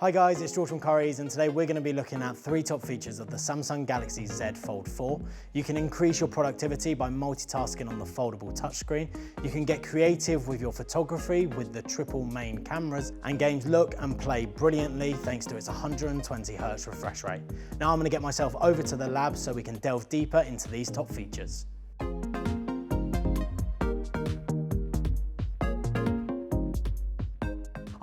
Hi guys, it's George from Currys, and today we're going to be looking at 3 top features of the Samsung Galaxy Z Fold 4. You can increase your productivity by multitasking on the foldable touchscreen. You can get creative with your photography with the triple main cameras, and games look and play brilliantly thanks to its 120Hz refresh rate. Now I'm going to get myself over to the lab so we can delve deeper into these top features.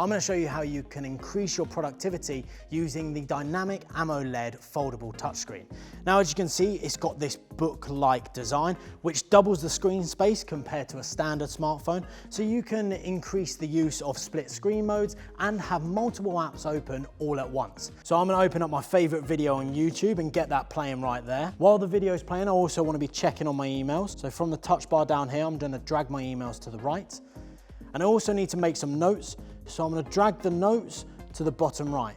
I'm going to show you how you can increase your productivity using the dynamic AMOLED foldable touchscreen. Now, as you can see, it's got this book-like design, which doubles the screen space compared to a standard smartphone, so you can increase the use of split screen modes and have multiple apps open all at once. So I'm going to open up my favorite video on YouTube and get that playing right there. While the video is playing, I also want to be checking on my emails. So from the touch bar down here, I'm going to drag my emails to the right. And I also need to make some notes, so I'm going to drag the notes to the bottom right.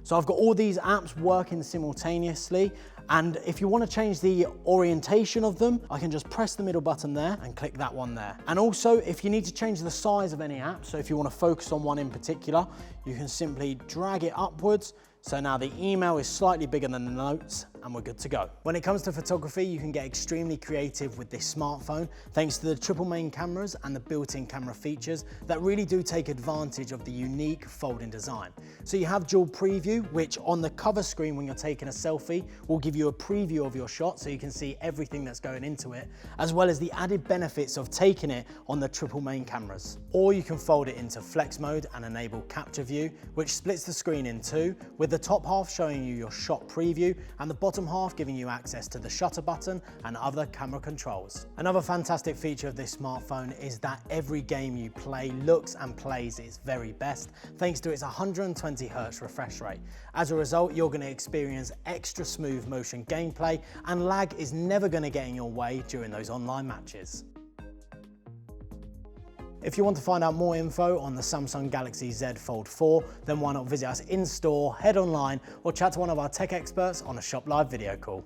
So I've got all these apps working simultaneously, and if you want to change the orientation of them, I can just press the middle button there and click that one there. And also, if you need to change the size of any app, so if you want to focus on one in particular, you can simply drag it upwards. So now the email is slightly bigger than the notes, and we're good to go. When it comes to photography, you can get extremely creative with this smartphone thanks to the triple main cameras and the built-in camera features that really do take advantage of the unique folding design. So you have dual preview, which on the cover screen when you're taking a selfie will give you a preview of your shot so you can see everything that's going into it, as well as the added benefits of taking it on the triple main cameras. Or you can fold it into flex mode and enable capture view, which splits the screen in two, with the top half showing you your shot preview and the bottom half giving you access to the shutter button and other camera controls. Another fantastic feature of this smartphone is that every game you play looks and plays its very best thanks to its 120Hz refresh rate. As a result, you're going to experience extra smooth motion gameplay, and lag is never going to get in your way during those online matches. If you want to find out more info on the Samsung Galaxy Z Fold 4, then why not visit us in store, head online, or chat to one of our tech experts on a Shop Live video call.